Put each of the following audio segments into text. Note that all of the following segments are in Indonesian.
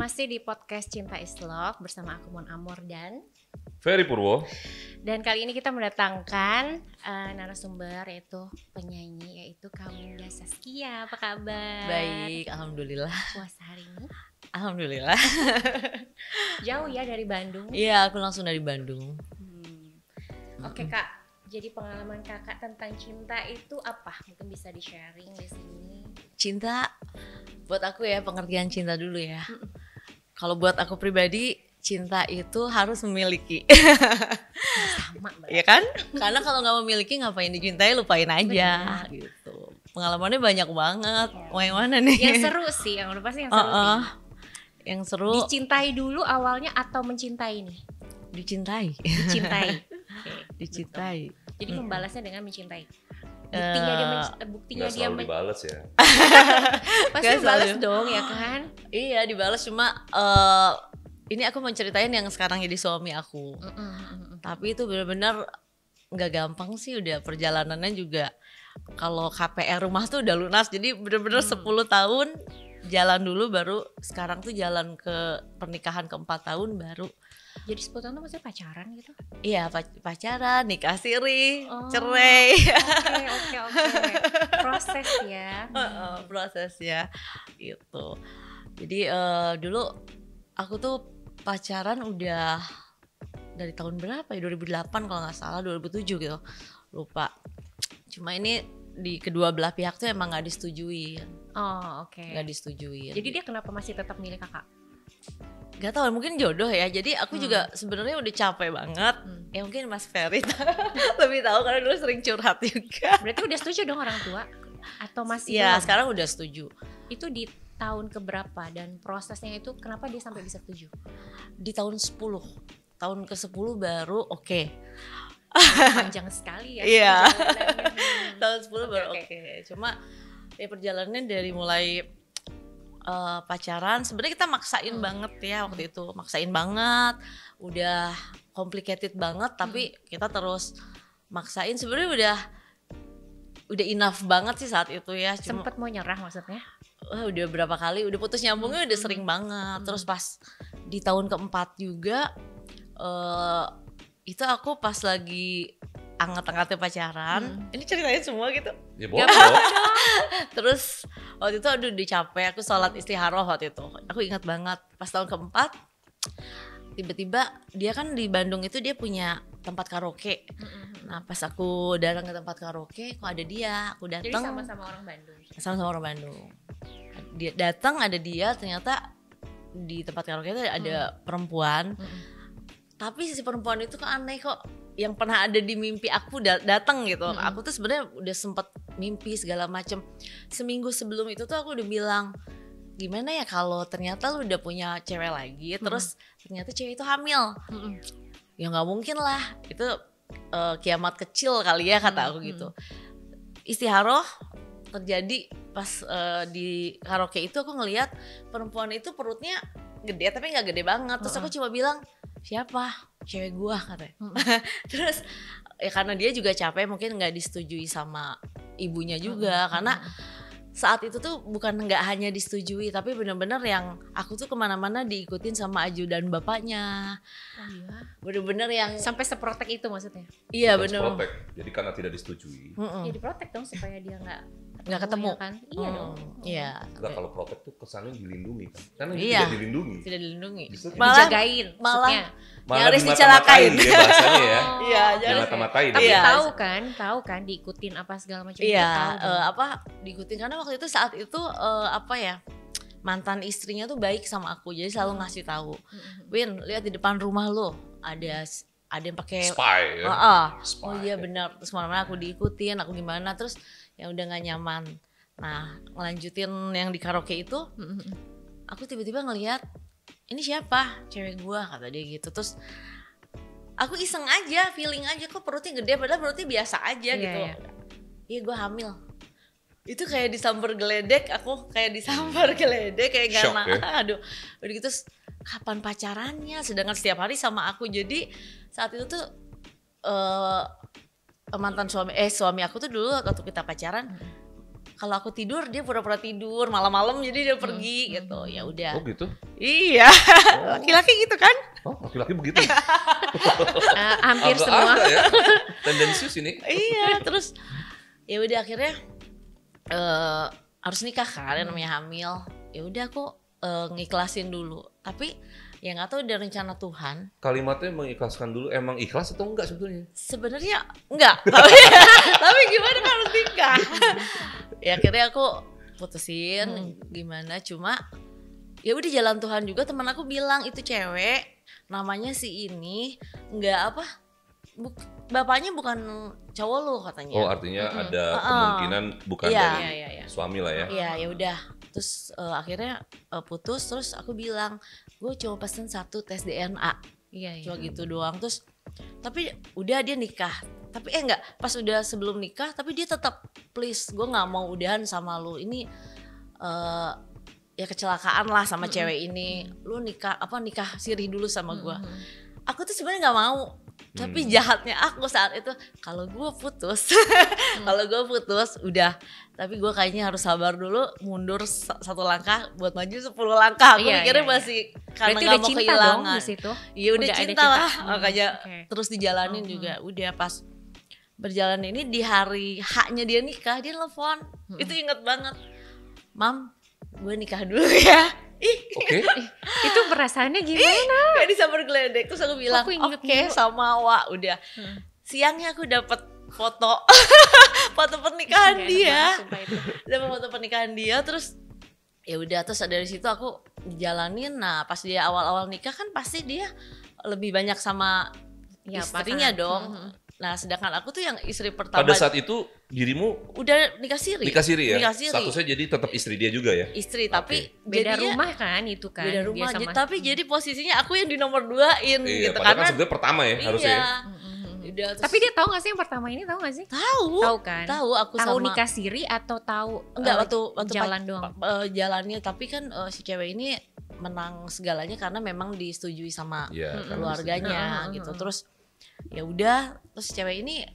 Masih di podcast Cinta is Love bersama aku Mon Amor dan Ferry Purwo. Dan kali ini kita mendatangkan narasumber yaitu penyanyi yaitu Kamila Saskia. Apa kabar? Baik, alhamdulillah. Puasa hari ini? Alhamdulillah. Jauh ya dari Bandung? Iya, aku langsung dari Bandung. Oke Kak, jadi pengalaman kakak tentang cinta itu apa? Mungkin bisa di-sharing di sini. Cinta, buat aku ya pengertian cinta dulu ya. Kalau buat aku pribadi, cinta itu harus memiliki. Sama Mbak. Ya kan? Karena kalau nggak memiliki ngapain dicintai, lupain aja. Benar. Gitu. Pengalamannya banyak banget. Mau yang mana nih? Yang seru sih, yang udah pasti yang seru sih. Yang seru. Dicintai dulu awalnya atau mencintai nih? Dicintai. Dicintai. Oke, Dicintai. betul. Jadi membalasnya dengan mencintai. Buktinya Nggak dia selalu dibales ya. pasti Nggak balas selalu. dong ya kan? Iya, dibalas cuma ini aku mau ceritain yang sekarang jadi suami aku. Tapi itu benar-benar nggak gampang sih, udah perjalanannya juga. Kalau KPR rumah tuh udah lunas, jadi benar-benar 10 tahun jalan dulu, baru sekarang tuh jalan ke pernikahan ke-4 tahun baru. Jadi 10 tahun tuh maksudnya pacaran gitu? Iya, pacaran, nikah siri, Oh. cerai. Oke. Proses ya. Proses ya gitu. Jadi dulu aku tuh pacaran udah dari tahun berapa ya, 2008 kalau nggak salah, 2007 gitu, lupa. Cuma ini di kedua belah pihak tuh emang nggak disetujui, Oh oke. nggak disetujui. Jadi dia kenapa masih tetap milih kakak? Gak tau, mungkin jodoh ya. Jadi aku juga sebenarnya udah capek banget. Ya mungkin Mas Ferry lebih tahu karena dulu sering curhat juga. Berarti udah setuju dong orang tua? Atau masih Iya, belum? sekarang udah setuju. Itu di tahun keberapa dan prosesnya itu kenapa dia sampai bisa setuju? Di tahun 10. Tahun ke-10 baru oke. Panjang sekali ya. Iya. perjalanannya. Tahun 10 baru Oke. oke. Cuma ya perjalanannya dari mulai pacaran sebenarnya kita maksain banget ya waktu itu. Maksain banget. Udah complicated banget tapi kita terus maksain. Sebenarnya udah enough banget sih saat itu ya. Cuma Sempet mau nyerah maksudnya? udah berapa kali, udah putus nyambungnya udah sering banget. Terus pas di tahun keempat juga itu aku pas lagi anget-angetnya pacaran. Ini ceritain semua gitu. Ya boleh. Terus waktu itu aduh capek, aku sholat istikharah waktu itu. Aku ingat banget pas tahun keempat tiba-tiba dia kan di Bandung itu dia punya tempat karaoke. Nah pas aku datang ke tempat karaoke kok ada dia, aku Jadi datang sama-sama orang Bandung. sama orang Bandung. Dia datang, ada dia, ternyata di tempat karaoke itu ada perempuan. Tapi si perempuan itu kok aneh, kok yang pernah ada di mimpi aku datang gitu. Aku tuh sebenarnya udah sempet mimpi segala macem. Seminggu sebelum itu tuh aku udah bilang, gimana ya kalau ternyata lu udah punya cewek lagi, terus ternyata cewek itu hamil. Ya nggak mungkin lah, itu kiamat kecil kali ya kata aku gitu. Istikharah terjadi pas di karaoke itu aku ngelihat perempuan itu perutnya gede tapi nggak gede banget. Terus aku cuma bilang, siapa? Cewek gua katanya. Terus ya karena dia juga capek mungkin nggak disetujui sama ibunya juga karena saat itu tuh bukan nggak hanya disetujui tapi benar-benar yang aku tuh kemana-mana diikutin sama ajudan bapaknya. Oh iya. Bener-bener yang Sampai seprotek itu maksudnya? iya Harus bener. protek. Jadi karena tidak disetujui. Ya diprotek dong supaya dia nggak ketemu. ya kan? Iya dong. Iya. Enggak, kalau protek tuh kesannya dilindungi kan. Karena Iya. tidak dilindungi. Tidak dilindungi. Justru Dijagain malah maksudnya. nyaris dimata-matain dicelakain. dia bahasanya ya. Iya, Dimata-matain. Tapi Iya. tahu kan diikutin apa segala macam. Iya, Tahu dong. apa diikutin karena waktu itu saat itu apa ya, mantan istrinya tuh baik sama aku jadi selalu ngasih tahu, Win lihat di depan rumah lo ada yang pakai Spy ya. Spy. Oh iya benar. Terus mana aku diikutin, aku gimana, terus ya udah nggak nyaman. Nah ngelanjutin yang di karaoke itu, aku tiba-tiba ngelihat ini siapa, cewek gua kata dia gitu. Terus aku iseng aja, feeling aja kok perutnya gede padahal perutnya biasa aja Iya, gitu. iya. Iya gua hamil. Itu kayak disambar geledek, aku kayak disambar geledek kayak Shock gana. ya? Aduh, udah gitu kapan pacarannya? Sedangkan setiap hari sama aku. Jadi saat itu tuh mantan suami aku tuh dulu waktu kita pacaran kalau aku tidur dia pura-pura tidur malam-malam jadi dia pergi gitu. Ya udah. Oh gitu? Iya. Laki-laki gitu kan? Oh, laki-laki begitu. Hampir Agak semua. ada ya. Tendensius ini. Iya, terus ya udah akhirnya harus nikah kan, namanya hamil. Ya udah aku ngiklasin dulu. Tapi ya nggak tahu dari rencana Tuhan. Kalimatnya mengikhlaskan dulu, emang ikhlas atau enggak sebetulnya? Sebenarnya enggak, tapi gimana kan harus nikah. Ya akhirnya aku putusin gimana, cuma ya udah jalan Tuhan juga. Teman aku bilang itu cewek namanya si ini enggak apa, bapaknya bukan cowok lu katanya. Oh artinya ada kemungkinan bukan dari suami lah ya? Iya ya udah. Terus akhirnya putus. Terus aku bilang gue cuma pesen 1 tes DNA. Iya. Cuma gitu doang. Terus tapi udah dia nikah. Tapi enggak, pas udah sebelum nikah tapi dia tetap please gue nggak mau udahan sama lu. Ini ya kecelakaan lah sama cewek ini. Lu nikah sirih dulu sama gue. Aku tuh sebenarnya nggak mau. Tapi jahatnya aku saat itu kalau gue putus udah, tapi gue kayaknya harus sabar dulu, mundur 1 langkah buat maju 10 langkah. Aku mikirnya masih karena nggak mau kehilangan. Iya udah cinta lah, makanya terus dijalanin juga. Udah pas berjalan ini di hari haknya dia nikah, dia telepon. Itu inget banget, Mam, gue nikah dulu ya. Oke. Itu perasaannya gimana? Kayak disambar geledek. Terus aku bilang oke, sama Wak. Udah siangnya aku dapat foto pernikahan dia. Dapat foto pernikahan dia. Terus ya udah, terus dari situ aku jalanin. Nah pas dia awal-awal nikah kan pasti dia lebih banyak sama istrinya dong. Nah sedangkan aku tuh yang istri pertama. Pada saat itu dirimu udah nikah siri ya? Nikah siri. Statusnya jadi tetap istri dia juga ya? Istri, tapi beda rumah kan itu kan? Beda rumah, tapi jadi posisinya aku yang di nomor 2-in gitu. Karena kan sebenarnya pertama ya harusnya ya? Udah, terus, tapi dia tahu gak sih yang pertama ini, tahu gak sih? Tahu kan? Tahu aku tahu sama nikah siri atau tahu enggak waktu jalan doang? Jalannya, tapi kan si cewek ini menang segalanya karena memang disetujui sama keluarganya gitu. Terus ya udah, terus cewek ini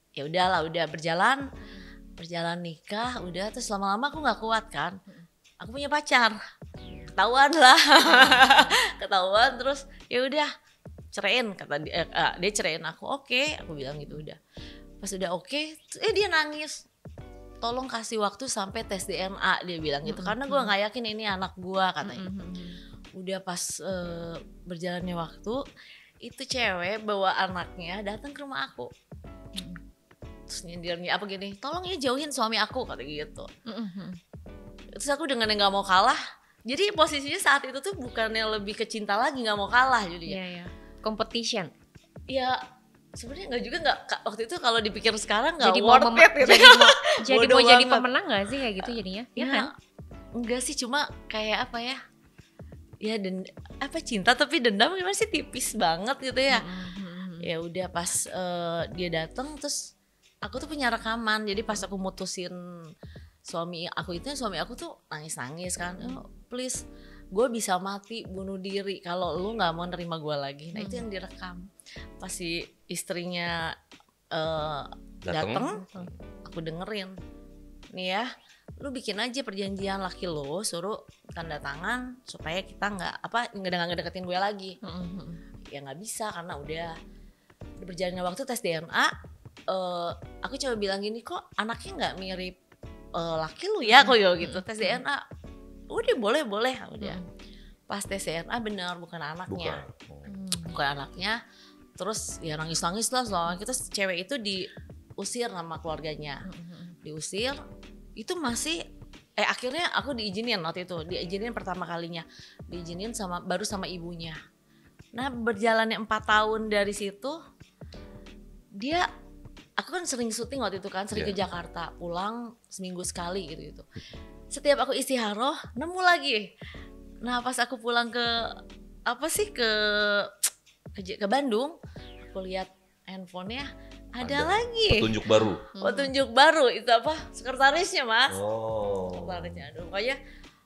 ya udahlah, udah berjalan nikah, udah. Terus lama-lama aku nggak kuat kan, aku punya pacar, ketahuan lah. Ketahuan, terus ya udah ceraiin, kata dia ceraiin aku. Oke, aku bilang gitu. Udah pas udah oke, dia nangis, tolong kasih waktu sampai tes DNA, dia bilang gitu, karena gue nggak yakin ini anak gue katanya. Udah pas berjalannya waktu, itu cewek bawa anaknya datang ke rumah aku. Terus nyindirnya apa gini, tolong ya jauhin suami aku, kata gitu. Terus aku dengan yang nggak mau kalah, jadi posisinya saat itu tuh bukannya lebih ke cinta lagi, nggak mau kalah jadinya. Competition. Ya sebenarnya nggak juga, nggak waktu itu kalau dipikir sekarang nggak jadi worth it gitu. Jadi mau jadi pemenang nggak sih kayak gitu jadinya? Ya kan? Enggak sih, cuma kayak apa ya? Ya cinta tapi dendam gimana sih, tipis banget gitu ya. Ya udah pas dia datang, terus aku tuh punya rekaman. Jadi pas aku mutusin suami aku tuh nangis kan. Oh, please, gue bisa mati bunuh diri kalau lu nggak mau nerima gue lagi. Nah itu yang direkam. Pas si istrinya datang, aku dengerin. Nih ya, lu bikin aja perjanjian, laki lu suruh tanda tangan supaya kita nggak ngedeketin gue lagi. Ya nggak bisa karena udah berjalannya waktu tes DNA. Aku coba bilang gini, kok anaknya nggak mirip laki lu ya, kok gitu. Tes DNA, udah boleh udah. Pas tes DNA benar bukan anaknya, bukan anaknya. Terus ya nangis lah soalnya. Kita cewek itu diusir sama keluarganya, diusir. Itu masih akhirnya aku diizinin waktu itu, diizinin pertama kalinya, diizinin baru sama ibunya. Nah berjalannya 4 tahun dari situ, aku kan sering syuting waktu itu kan, sering ke Jakarta, pulang seminggu sekali gitu. Setiap aku istiharoh nemu lagi. Nah pas aku pulang ke Bandung, aku lihat handphonenya ada lagi petunjuk baru itu apa, sekretarisnya Mas. Sekretarisnya. Aduh, pokoknya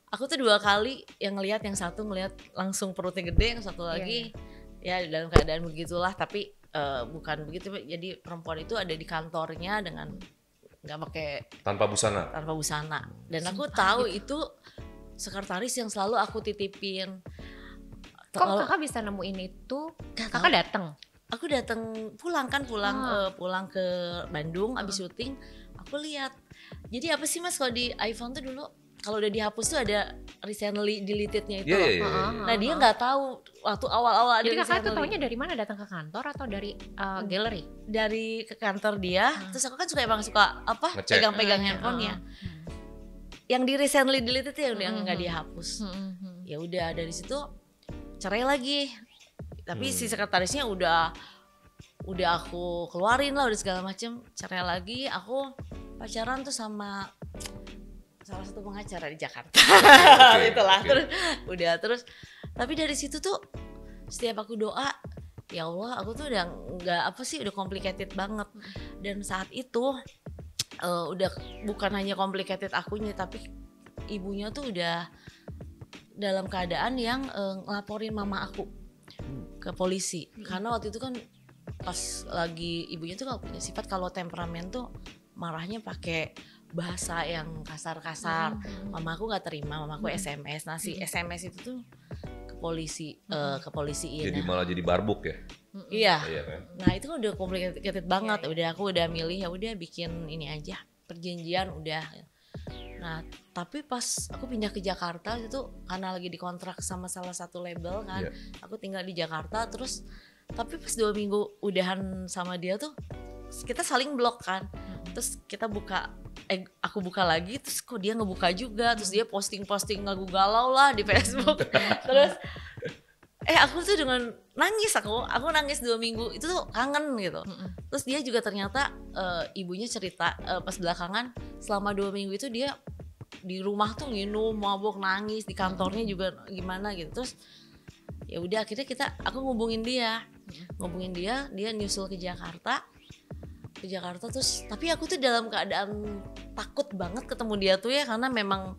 aku tuh 2 kali yang ngelihat, yang satu ngelihat langsung perutnya gede, yang satu lagi ya dalam keadaan begitulah, tapi bukan begitu. Jadi perempuan itu ada di kantornya dengan nggak pakai tanpa busana. Dan aku tahu itu sekretaris yang selalu aku titipin. Kok kakak bisa nemuin itu? Kakak datang? Aku datang pulang ke Bandung abis syuting. Aku lihat. Jadi apa sih Mas kalau di iPhone tuh dulu kalau udah dihapus tuh ada recently deletednya itu. Nah dia nggak tahu waktu awal-awal ada. Jadi kakak tuh taunya dari mana? Datang ke kantor atau dari galeri? Dari ke kantor dia. Terus aku kan emang suka pegang-pegang handphonenya. Yang di recently deleted ya udah nggak dihapus. Ya udah dari situ cerai lagi. Tapi si sekretarisnya udah aku keluarin lah, udah segala macem. Cerai lagi, aku pacaran tuh sama salah satu pengacara di Jakarta. Itulah. Terus tapi dari situ tuh setiap aku doa, ya Allah aku tuh udah udah complicated banget. Dan saat itu udah bukan hanya complicated akunya, tapi ibunya tuh udah dalam keadaan yang ngelaporin mama aku ke polisi. Karena waktu itu kan pas lagi ibunya tuh punya sifat kalau temperamen tuh marahnya pakai bahasa yang kasar-kasar. Mama aku nggak terima, mama aku SMS. Nah si SMS itu tuh ke polisi, kepolisiin. Jadi malah jadi barbuk ya? Iya. Kan? Nah itu kan udah complicated banget. Aku udah milih ya udah bikin ini aja perjanjian udah. Nah tapi pas aku pindah ke Jakarta itu karena lagi dikontrak sama salah satu label kan, aku tinggal di Jakarta terus. Tapi pas 2 minggu udahan sama dia tuh kita saling blok kan. Terus kita aku buka lagi, terus kok dia ngebuka juga, terus dia posting lagu galau lah di Facebook. Terus aku tuh dengan nangis, aku nangis 2 minggu itu tuh kangen gitu. Terus dia juga ternyata ibunya cerita pas belakangan selama 2 minggu itu dia di rumah tuh nginum, mabuk, nangis, di kantornya juga gimana gitu. Terus ya udah akhirnya aku ngubungin dia, dia nyusul ke Jakarta terus. Tapi aku tuh dalam keadaan takut banget ketemu dia tuh ya, karena memang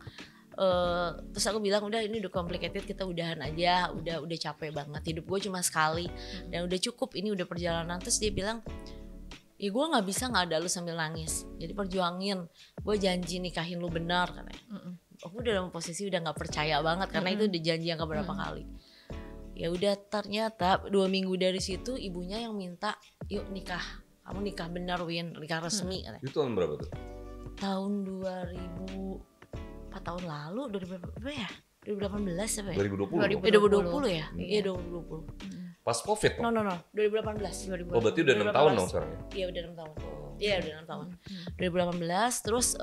terus aku bilang udah ini udah complicated, kita udahan aja, udah capek banget, hidup gue cuma sekali dan udah cukup, ini udah perjalanan. Terus dia bilang ya gue nggak bisa nggak ada lu sambil nangis, jadi perjuangin, gue janji nikahin lu benar katanya. Aku udah dalam posisi udah nggak percaya banget karena itu udah janji yang keberapa kali. Ya udah ternyata 2 minggu dari situ ibunya yang minta yuk nikah, kamu nikah benar Win, nikah resmi katanya. Itu tahun berapa tuh? Tahun 4 tahun lalu, 2018 ya? 2018 apa ya? 2020 ya? Iya 2020. Pas Covid No 2018. Oh berarti udah 6 tahun dong sekarang ya? Iya udah 6 tahun. Iya udah 6 tahun. 2018 terus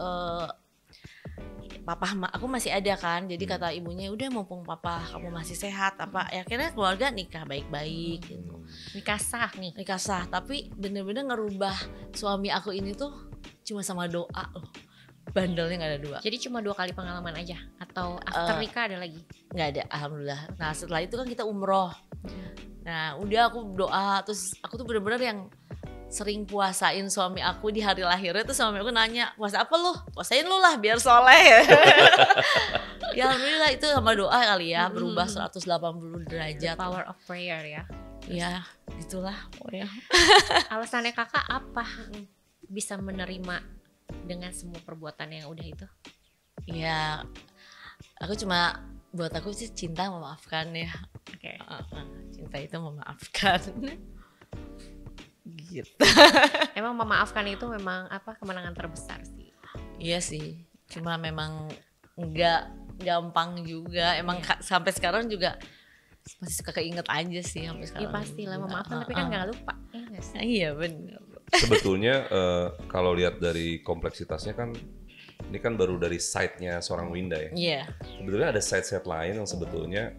aku masih ada kan, jadi kata ibunya udah mumpung papa kamu masih sehat ya akhirnya keluarga nikah baik-baik gitu. Nikah sah, tapi bener-bener ngerubah suami aku ini tuh cuma sama doa loh. Bandelnya nggak ada 2. Jadi cuma 2 kali pengalaman aja atau after nikah ada lagi? Nggak ada, alhamdulillah. Nah setelah itu kan kita umroh. Nah udah aku doa, terus aku tuh bener-bener yang sering puasain suami aku di hari lahirnya. Tuh suami aku nanya, puasa apa lu? Puasain lu lah biar soleh. Ya alhamdulillah itu sama doa kali ya, berubah 180 derajat. The power of prayer ya. Ya itulah pokoknya. Alasannya kakak apa bisa menerima dengan semua perbuatan yang udah itu? Ya aku cuma, buat aku sih cinta memaafkan ya. Oke. Cinta itu memaafkan. Gitu. Emang memaafkan itu memang kemenangan terbesar sih. Iya sih, cuma memang nggak gampang juga. Emang sampai sekarang juga masih suka keinget aja sih sampai sekarang. Iya pastilah memaafkan, tapi kan nggak lupa. Iya benar. Sebetulnya kalau lihat dari kompleksitasnya kan ini kan baru dari side-nya seorang Winda ya. Iya. Sebetulnya ada side lain yang sebetulnya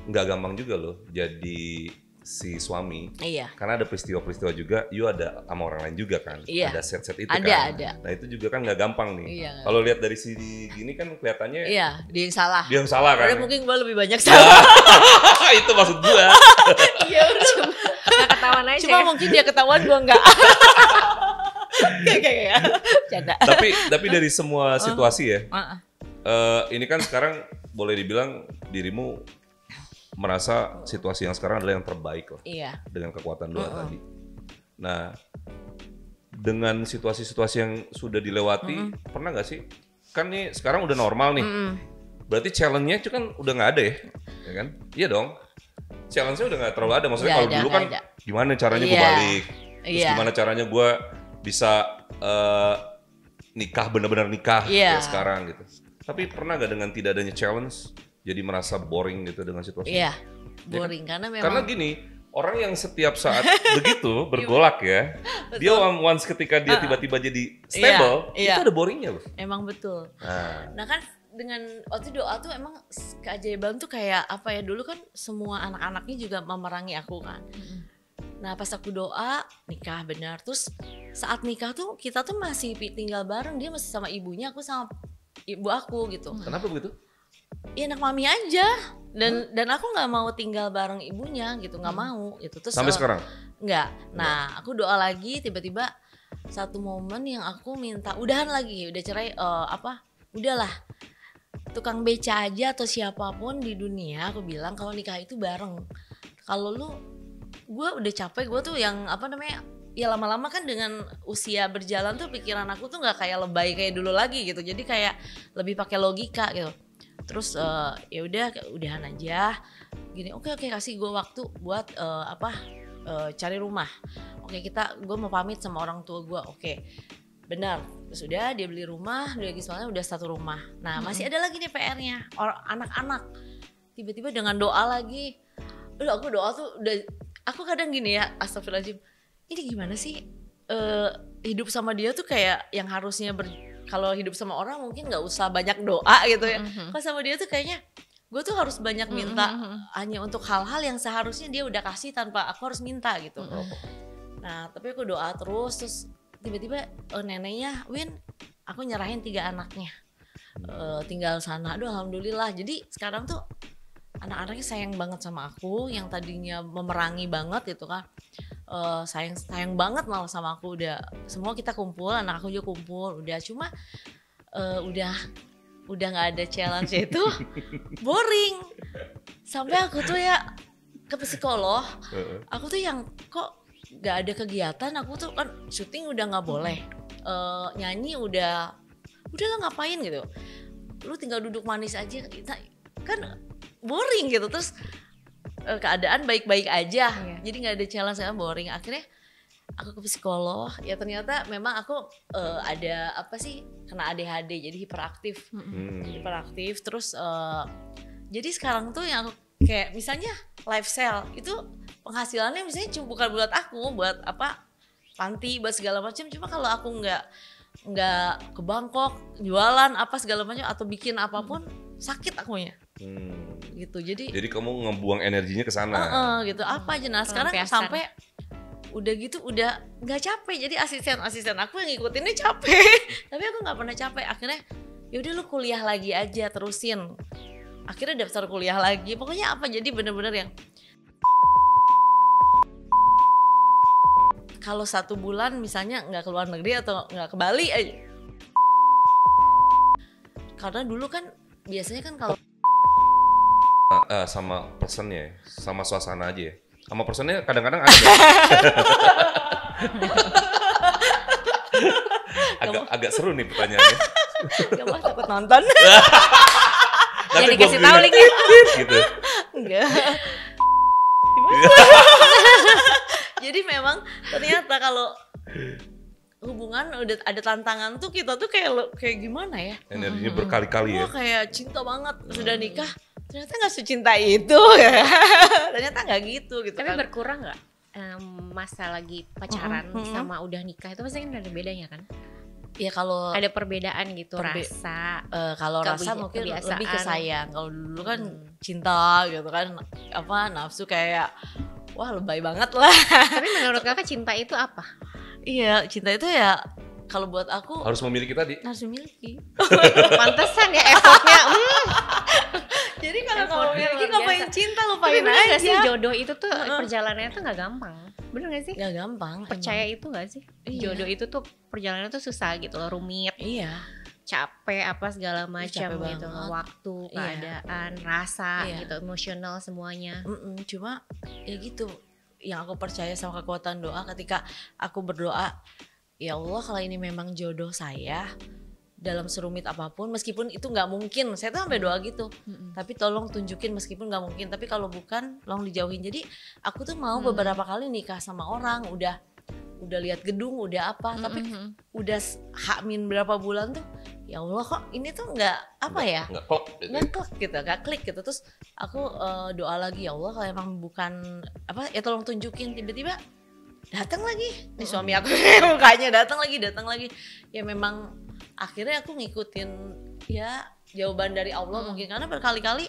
nggak gampang juga loh jadi si suami. Iya. Karena ada peristiwa-peristiwa juga, ada sama orang lain juga kan. Iya. Ada set-set itu Ada. Nah itu juga kan nggak gampang nih. Iya. Kalau lihat dari sini gini kan kelihatannya. Iya, dia yang salah. Dia yang salah kan. Padahal mungkin gue lebih banyak salah. Itu maksud gue. Iya udah. Nggak ketahuan aja. Cuma mungkin dia ketahuan, gue enggak. Kayak canda. Tapi dari semua situasi ya. Ini kan sekarang boleh dibilang dirimu merasa situasi yang sekarang adalah yang terbaik lah. Iya. Dengan kekuatan doa tadi. Nah, dengan situasi-situasi yang sudah dilewati, pernah nggak sih? Kan nih sekarang udah normal nih. Berarti challenge-nya itu kan udah nggak ada ya kan? Iya dong. Challenge-nya udah nggak terlalu ada. Maksudnya kalau dulu kan gimana caranya gue balik, terus gimana caranya gue bisa nikah, benar-benar nikah kayak sekarang gitu. Tapi pernah nggak dengan tidak adanya challenge, jadi merasa boring gitu dengan situasi? Iya, boring ya kan? karena memang. Karena gini, orang yang setiap saat begitu bergolak ya, dia once ketika dia tiba-tiba jadi stable, itu ada boringnya loh. Emang betul. Nah kan dengan waktu doa tuh emang keajaiban tuh kayak apa ya, dulu kan semua anak-anaknya juga memerangi aku kan. Nah pas aku doa nikah benar, terus saat nikah tuh kita tuh masih tinggal bareng, dia masih sama ibunya, aku sama ibu aku gitu. Kenapa begitu? Ya anak mami aja, dan aku nggak mau tinggal bareng ibunya gitu, nggak mau gitu. Terus sampai sekarang? Nggak. Nah aku doa lagi, tiba-tiba satu momen yang aku minta udahan lagi, udah cerai, udahlah tukang beca aja atau siapapun di dunia, aku bilang kalau nikah itu bareng. Kalau gue udah capek, gue tuh yang ya lama-lama kan dengan usia berjalan tuh pikiran aku tuh nggak kayak lebay kayak dulu lagi gitu, jadi kayak lebih pakai logika gitu. Terus ya udahan aja gini, oke kasih gue waktu buat cari rumah. Gue mau pamit sama orang tua gue, oke. Benar, sudah dia beli rumah, dia lagi soalnya udah satu rumah. Nah masih ada lagi nih PR-nya, anak-anak. Tiba-tiba dengan doa lagi, aku doa tuh aku kadang gini ya, astagfirullahaladzim, ini gimana sih hidup sama dia tuh kayak yang harusnya kalau hidup sama orang mungkin nggak usah banyak doa gitu ya. Kalau sama dia tuh kayaknya gue tuh harus banyak minta hanya untuk hal-hal yang seharusnya dia udah kasih tanpa aku harus minta gitu. Nah tapi aku doa terus tiba-tiba neneknya, Win, aku nyerahin 3 anaknya tinggal sana. Aduh alhamdulillah. Jadi sekarang tuh anak-anaknya sayang banget sama aku, yang tadinya memerangi banget gitu kan, sayang banget malah sama aku. Udah semua kita kumpul, anak aku juga kumpul, udah cuma udah nggak ada challenge itu boring. Sampai aku tuh ya ke psikolog, aku tuh yang kok nggak ada kegiatan. Aku tuh kan syuting udah nggak boleh, nyanyi udah lah ngapain gitu, lu tinggal duduk manis aja, kan boring gitu. Terus keadaan baik-baik aja, jadi nggak ada challenge, saya boring. Akhirnya aku ke psikolog, ya ternyata memang aku ada kena ADHD, jadi hiperaktif. Terus jadi sekarang tuh yang aku kayak misalnya lifestyle itu penghasilannya misalnya cuma bukan buat aku, buat panti, buat segala macam. Cuma kalau aku nggak ke Bangkok jualan segala macam atau bikin apapun, sakit akunya. Gitu. Jadi kamu ngebuang energinya ke sana. gitu apa aja. Nah sekarang sampai udah gitu udah nggak capek, jadi asisten aku yang ngikutinnya capek tapi aku nggak pernah capek. Akhirnya yaudah lu kuliah lagi aja, terusin. Akhirnya daftar kuliah lagi, pokoknya jadi bener-bener yang kalau 1 bulan misalnya nggak ke luar negeri atau nggak ke Bali aja. Karena dulu kan biasanya kan kalau sama personnya, sama suasana aja ya. Sama personnya kadang-kadang ada. agak seru nih pertanyaannya. Gak mau takut nonton. Jadi kasih tahu lagi gitu. Enggak. Jadi memang ternyata kalau hubungan udah ada tantangan tuh, kita tuh kayak gimana ya? Energinya berkali-kali ya. Kayak cinta banget, sudah nikah ternyata nggak secinta itu ya. Ternyata nggak gitu Tapi kan. berkurang nggak masa lagi pacaran sama udah nikah itu pasti kan ada bedanya kan? Ya kalau ada perbedaan gitu rasa. Kalau rasa mungkin lebih ke sayang. Kalau dulu kan cinta gitu kan, nafsu kayak wah lebay banget lah. Tapi menurut kakak cinta itu apa? Iya, cinta itu ya kalau buat aku harus memiliki tadi. Harus memiliki. Pantesan ya effortnya. Jadi kalau kamu memiliki ngapain cinta, lupain aja. Gak sih jodoh itu tuh perjalanannya tuh nggak gampang. Bener gak sih? Gak gampang. Percaya itu gak sih? Iya. Jodoh itu tuh perjalanannya tuh susah gitu loh, rumit. Iya. Capek segala macam gitu loh. Waktu, keadaan, rasa gitu, emosional semuanya. Cuma ya gitu. Yang aku percaya sama kekuatan doa, ketika aku berdoa, ya Allah kalau ini memang jodoh saya dalam serumit apapun, meskipun itu nggak mungkin, saya tuh sampai doa gitu. Tapi tolong tunjukin meskipun nggak mungkin. Tapi kalau bukan, tolong dijauhin. Jadi aku tuh mau beberapa kali nikah sama orang, udah lihat gedung, udah apa. Tapi udah H-min berapa bulan tuh, ya Allah kok ini tuh nggak apa ya? Nggak klop gitu. Nggak klik gitu. Terus aku doa lagi, ya Allah kalau emang bukan apa, ya tolong tunjukin. Tiba-tiba datang lagi nih suami aku, mukanya datang lagi. Ya memang akhirnya aku ngikutin ya jawaban dari Allah mungkin, karena berkali-kali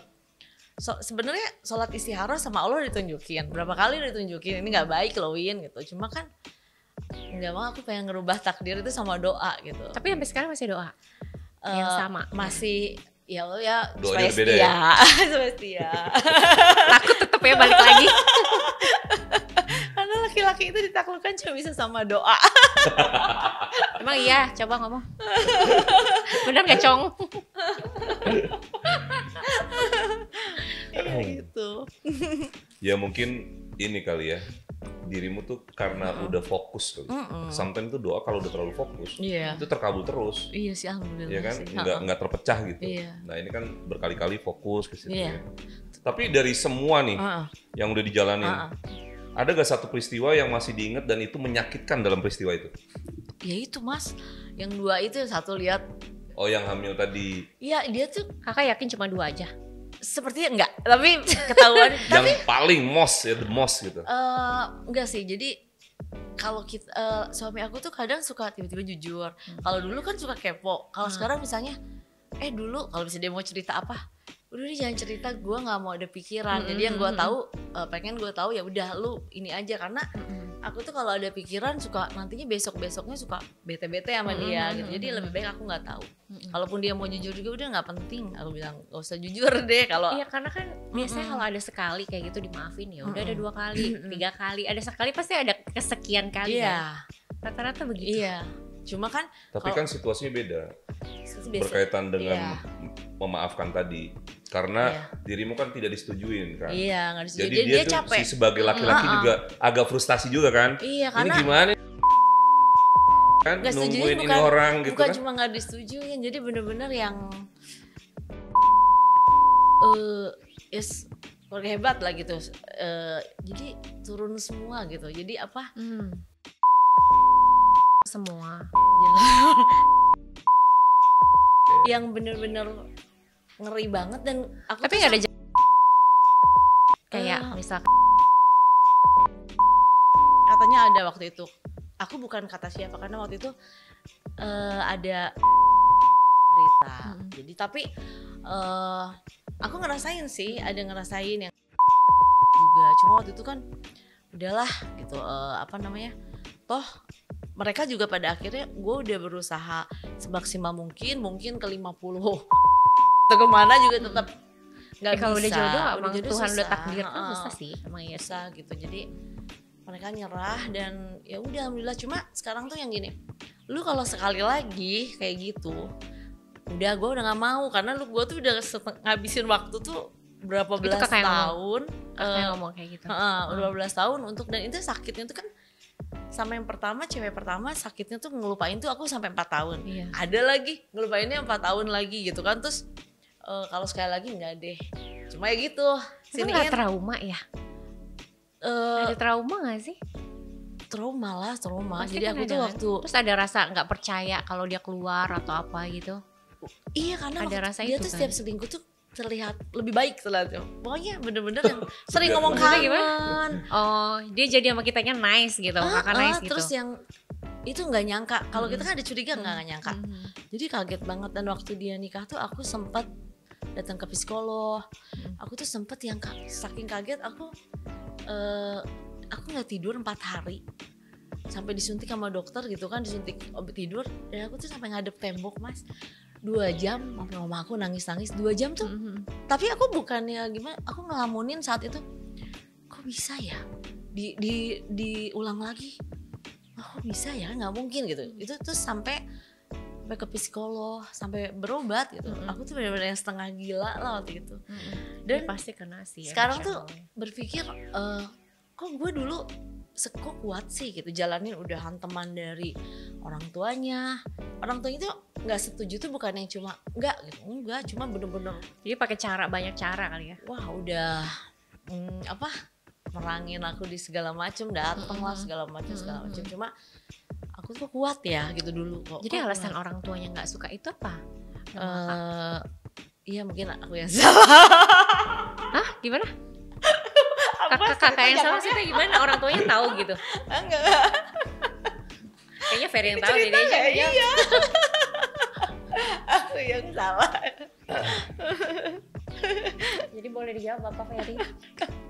sebenarnya sholat istikharah sama Allah ditunjukin, berapa kali ditunjukin ini nggak baik loh Win gitu. Cuma kan nggak mau, aku pengen ngerubah takdir itu sama doa gitu. Tapi sampai sekarang masih doa yang sama? Masih ya Allah ya Doanya supaya beda setia, ya? supaya setia. Takut tetep ya balik lagi. Karena laki-laki itu ditaklukkan cuma bisa sama doa. Emang iya, coba ngomong. Bener gak Cong? Ya gitu. Ya mungkin ini kali ya, dirimu tuh karena udah fokus kali. Sometimes tuh doa kalau udah terlalu fokus, Iya. itu terkabul terus. Iya sih, alhamdulillah Ya kan, sih. nggak terpecah gitu. Iya. Nah ini kan berkali-kali fokus ke situ. Iya. Ya. Tapi dari semua nih yang udah dijalanin, ada gak satu peristiwa yang masih diingat dan itu menyakitkan dalam peristiwa itu? Ya itu Mas, yang dua itu yang satu lihat, Oh yang hamil tadi, iya dia tuh Kakak yakin cuma 2 aja? sepertinya enggak, tapi ketahuan. yang paling most ya, the most gitu. Enggak sih, jadi kalau kita suami aku tuh kadang suka tiba-tiba jujur. Kalau dulu kan suka kepo. Kalau sekarang misalnya, dulu kalau misalnya dia mau cerita apa, udah nih jangan cerita, gue nggak mau ada pikiran. Jadi yang gue tahu, pengen gue tahu ya udah lu ini aja, karena aku tuh kalau ada pikiran suka nantinya besoknya suka bete-bete sama dia gitu. Jadi lebih baik aku nggak tahu. Kalaupun dia mau jujur juga udah nggak penting. Aku bilang gak usah jujur deh kalau. Iya, karena kan biasanya kalau ada sekali kayak gitu dimaafin ya udah, ada 2 kali, 3 kali, ada sekali pasti ada kesekian kali Iya, kan. Rata-rata begitu. iya. Cuma kan Tapi kan situasinya beda, biasa- berkaitan dengan iya. memaafkan tadi. Karena dirimu kan tidak disetujuin kan. Iya, nggak disetujui. Jadi Dia dia tuh capek. si sebagai laki-laki juga agak frustasi juga kan. Iya, Ini karena gimana kan nggak setuju, nungguin ini orang gitu bukan kan. cuma nggak disetujuin, jadi bener-bener yang yes, keluarga hebat lah gitu. Jadi turun semua gitu. Jadi apa? Semua. Yang bener-bener ngeri banget, dan aku Tapi tuh nggak ada kayak misalkan katanya ada waktu itu. Aku bukan kata siapa, karena waktu itu ada cerita. Jadi tapi aku ngerasain sih, ada ngerasain yang juga. Cuma waktu itu kan udahlah gitu, apa namanya? Toh mereka juga pada akhirnya gue udah berusaha semaksimal mungkin ke 50 atau kemana juga tetap nggak bisa. kalau udah jodoh emang jodoh Tuhan udah susah. takdirkan susah sih emang ya. Susah gitu. Jadi mereka nyerah, dan ya udah alhamdulillah. Cuma sekarang tuh yang gini, lu kalau sekali lagi kayak gitu, udah gue udah nggak mau, karena gue tuh udah ngabisin waktu tuh berapa belas kakak yang tahun, Kakak yang ngomong kayak gitu. udah 12 tahun untuk, dan itu sakitnya tuh kan sama yang pertama, cewek pertama sakitnya tuh ngelupain tuh aku sampai 4 tahun. Iya. Ada lagi ngelupainnya 4 tahun lagi gitu kan. Terus kalau sekali lagi nggak deh. Cuma ya gitu. Itu nggak trauma ya? Ada trauma nggak sih? Trauma. Pasti Jadi kan aku ada tuh kan? waktu Terus ada rasa nggak percaya kalau dia keluar atau apa gitu? iya, karena Ada waktu rasa dia itu tuh kan? setiap selingkuh tuh terlihat lebih baik terlihat. Pokoknya bener-bener yang sering ngomong Maksudnya kangen. Oh, dia jadi sama kitanya nice gitu, kakak nice gitu. Terus yang itu nggak nyangka. Kalau kita kan ada curiga, nggak nyangka. Jadi kaget banget. Dan waktu dia nikah tuh aku sempat datang ke psikolog. Aku tuh sempat yang saking kaget aku nggak tidur 4 hari. Sampai disuntik sama dokter gitu kan, disuntik obat tidur. Dan aku tuh sampai ngadep tembok, Mas. 2 jam, sampai mama aku nangis-nangis 2 jam tuh. Tapi aku bukannya gimana, aku ngelamunin saat itu. Kok bisa ya? Diulang lagi. Oh, kok bisa ya? Nggak mungkin gitu. Itu terus sampai ke psikolog, sampai berobat gitu. Aku tuh benar-benar yang setengah gila lah waktu itu. Dan pasti kena sih. Sekarang tuh berpikir, kok gue dulu kok kuat sih gitu jalanin udah hanteman dari orang tuanya tuh nggak setuju tuh bukannya cuma enggak cuma bener-bener Jadi pakai banyak cara kali ya. wah udah merangin aku di segala macam dateng lah segala macam cuma aku tuh kuat ya gitu dulu kok. Jadi alasan orang tuanya nggak suka itu apa? Iya mungkin aku yang salah. Hah? Gimana? Kakak yang salah sih gimana? Orang tuanya tahu gitu? Enggak. Kayaknya Ferry yang tahu jadi aja. Iya. Aku yang salah. Jadi boleh dijawab Bapak Ferry.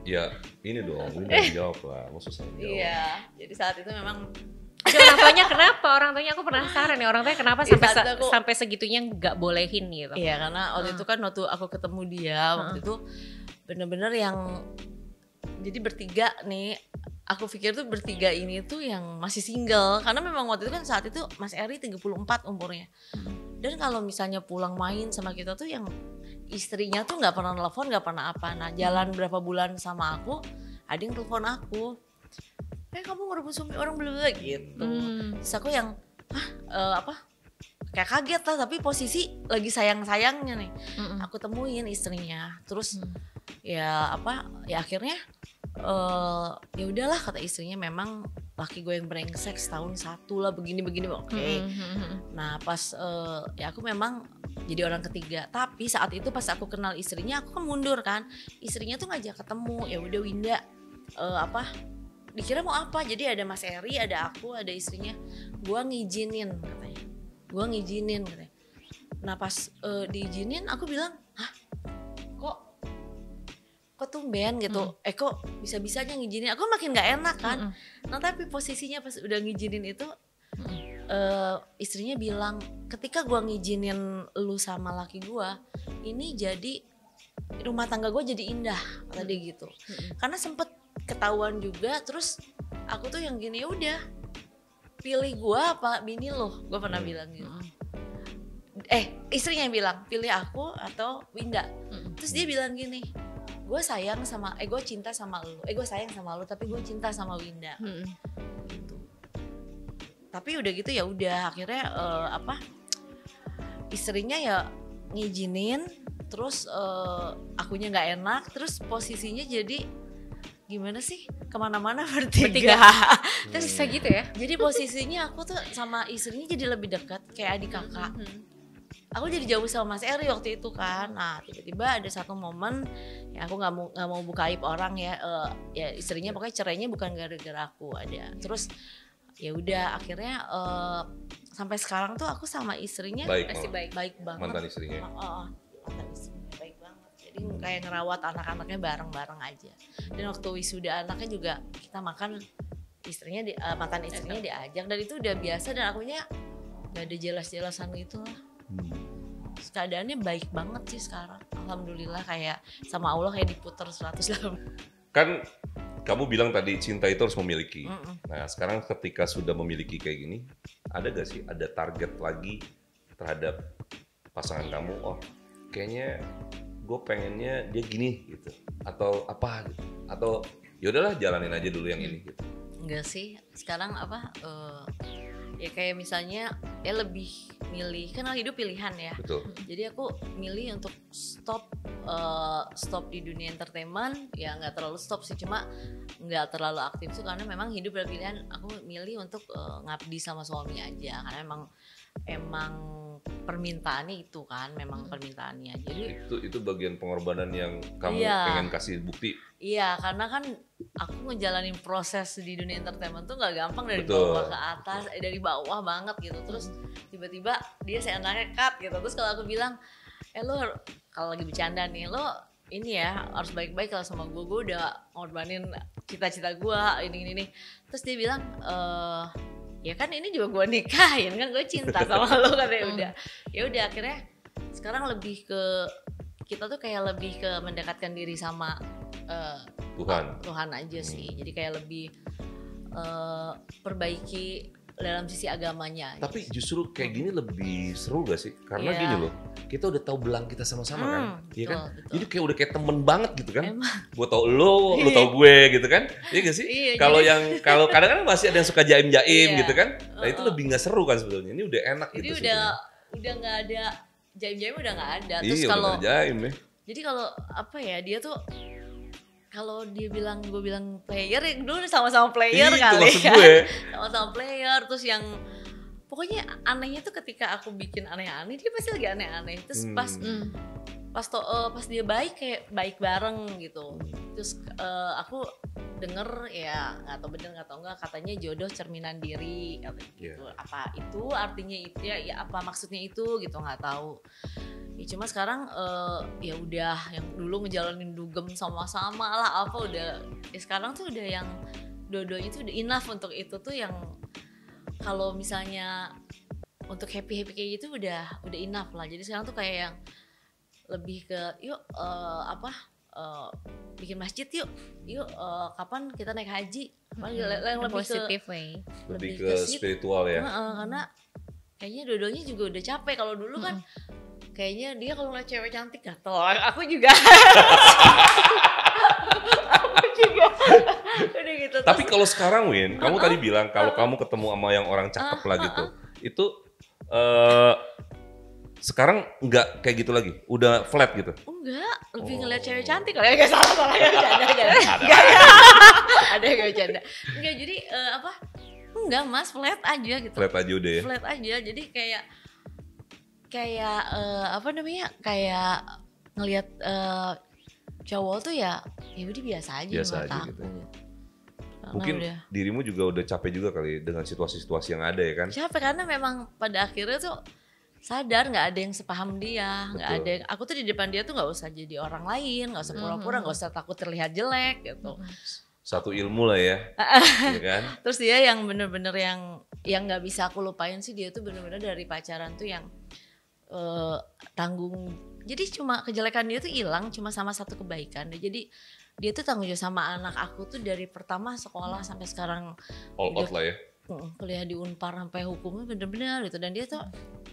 Ya ini dong, ini jawab lah, maksud saya jawab. Iya. Jadi saat itu memang Orang tuanya kenapa? Orang tuanya aku penasaran nih. Orang tuanya kenapa Iya, sampai segitunya nggak bolehin gitu? iya karena waktu itu kan waktu aku ketemu dia waktu itu bener-bener yang jadi bertiga nih. Aku pikir tuh bertiga ini tuh yang masih single karena memang waktu itu kan saat itu Mas Eri 34 umurnya. Dan kalau misalnya pulang main sama kita tuh yang istrinya tuh nggak pernah telepon, nggak pernah apa. Nah jalan berapa bulan sama aku, ada yang telepon aku, kamu ngerebut suami orang belum gitu. Terus aku yang kayak kaget lah, tapi posisi lagi sayang-sayangnya nih. Aku temuin istrinya, terus ya akhirnya ya udahlah kata istrinya, memang laki gue yang brengsek setahun satu lah begini oke. Nah pas ya aku memang jadi orang ketiga, tapi saat itu pas aku kenal istrinya aku kan mundur kan, istrinya tuh ngajak ketemu, ya udah Winda dikira mau apa, jadi ada Mas Eri, ada aku, ada istrinya, gua ngizinin katanya. Nah pas diizinin aku bilang, hah kok tumben gitu, kok bisa-bisanya ngizinin, aku makin gak enak kan. Nah tapi posisinya pas udah ngizinin itu istrinya bilang, ketika gua ngizinin lu sama laki gua, ini jadi rumah tangga gua jadi indah, kata dia gitu. Karena sempet ketahuan juga, terus aku tuh yang gini, ya udah pilih gua apa bini lo, gua pernah bilang gitu. Istrinya yang bilang pilih aku atau Winda. Terus dia bilang gini, gue sayang sama gue cinta sama lu, gue sayang sama lu tapi gue cinta sama Winda. Gitu. Tapi udah gitu ya udah akhirnya istrinya ya ngizinin, terus akunya nggak enak, terus posisinya jadi gimana sih, kemana-mana bertiga. Terus bisa gitu ya? Jadi posisinya aku tuh sama istrinya jadi lebih dekat kayak adik kakak. Aku jadi jauh sama Mas Eri waktu itu kan. Nah tiba-tiba ada satu momen ya aku nggak mau buka aib orang ya, ya istrinya pokoknya cerainya bukan gara-gara aku ada. Terus ya udah akhirnya sampai sekarang tuh aku sama istrinya masih baik banget. Mantan istrinya. Mantan istrinya baik banget. Jadi kayak ngerawat anak-anaknya bareng-bareng aja. Dan waktu wisuda anaknya juga kita makan, istrinya mantan istrinya diajak, dan itu udah biasa, dan akunya nggak ada jelas-jelasan gitu lah. Keadaannya baik banget sih sekarang, alhamdulillah, kayak sama Allah kayak diputer 180. Kan kamu bilang tadi cinta itu harus memiliki. Nah sekarang ketika sudah memiliki kayak gini, ada gak sih ada target lagi terhadap pasangan kamu? Oh kayaknya gue pengennya dia gini gitu, atau apa gitu, atau yaudahlah jalanin aja dulu yang ini gitu. Enggak sih, sekarang ya kayak misalnya ya lebih milih, kan hidup pilihan ya. Betul. Jadi aku milih untuk stop di dunia entertainment, ya nggak terlalu stop sih, cuma nggak terlalu aktif tuh karena memang hidup berpilihan. Aku milih untuk ngabdi sama suami aja, karena emang permintaannya itu kan, memang permintaannya. Jadi itu bagian pengorbanan yang kamu pengen kasih bukti. Iya, karena kan aku ngejalanin proses di dunia entertainment tuh nggak gampang, dari Betul. bawah ke atas, dari bawah banget gitu. Terus tiba-tiba dia seenaknya cut gitu. Terus kalau aku bilang, lo kalau lagi bercanda nih, lo ini ya harus baik-baik kalau sama gue udah ngorbanin cita-cita gue ini nih. Terus dia bilang, ya kan ini juga gue nikahin kan, gue cinta sama lo, katanya. Ya udah akhirnya sekarang lebih ke kita tuh kayak lebih ke mendekatkan diri sama Tuhan aja sih. Jadi kayak lebih perbaiki dalam sisi agamanya. Tapi justru kayak gini lebih seru gak sih? Karena gini loh, kita udah tahu belang kita sama-sama kan, iya kan? Betul. Jadi kayak udah kayak temen banget gitu kan? Emang. Gue tau lo tau gue gitu kan? Iya gak sih? Iya, Kalau kadang-kadang masih ada yang suka jaim-jaim Iya. gitu kan? Nah itu lebih nggak seru kan sebetulnya. Ini udah enak Jadi gitu. udah nggak ada jaim-jaim, udah nggak ada. Terus Iya kalau udah nggak jaim ya. jadi kalau apa ya, dia tuh kalau dia bilang, gue bilang player, ya dulu sama-sama player Iya, itu kali maksud kan. gue. Sama-sama player, terus yang pokoknya anehnya tuh ketika aku bikin aneh-aneh, dia pasti lagi aneh-aneh. Terus pas dia baik, kayak baik bareng gitu. Terus aku denger ya, nggak tahu bener nggak tahu enggak, katanya jodoh cerminan diri gitu. Apa itu artinya itu ya apa maksudnya itu gitu, nggak tahu. Ya cuma sekarang ya udah, yang dulu ngejalanin dugem sama-sama lah apa udah ya sekarang tuh udah yang dua-duanya tuh udah enough untuk itu tuh, yang kalau misalnya untuk happy kayak gitu udah enough lah. Jadi sekarang tuh kayak yang lebih ke yuk bikin masjid yuk kapan kita naik haji, yang lebih positive way, lebih ke spiritual ya. Karena kayaknya dua-duanya juga udah capek. Kalau dulu kan kayaknya dia kalau ngeliat cewek cantik gatel, aku juga udah gitu. Tapi kalau sekarang Win, kamu tadi bilang kalau kamu ketemu sama yang orang cakep lah gitu, itu sekarang nggak kayak gitu lagi, udah flat gitu? Enggak, lebih ngeliat cewek cantik kali ya. Gak salah ya, bercanda. Ada yang gak bercanda. Enggak, jadi enggak mas, flat aja gitu. Flat aja udah ya? Flat aja, jadi kayak kayak ngelihat cowok tuh ya udah biasa aja menurut aku gitu. Karena mungkin dirimu juga udah capek juga kali dengan situasi-situasi yang ada ya kan? Capek karena memang pada akhirnya tuh sadar nggak ada yang sepaham dia, nggak ada yang, aku tuh di depan dia tuh nggak usah jadi orang lain, nggak usah pura-pura, nggak usah takut terlihat jelek gitu. Satu ilmu lah ya, ya kan? Terus dia yang bener-bener yang nggak bisa aku lupain sih, dia tuh bener-bener dari pacaran tuh yang tanggung. Jadi cuma kejelekan dia tuh hilang cuma sama satu kebaikan. Jadi dia tuh tanggung jawab sama anak aku tuh dari pertama sekolah sampai sekarang. All out lah ya. Kuliah di Unpar sampai hukumnya bener-bener gitu. Dan dia tuh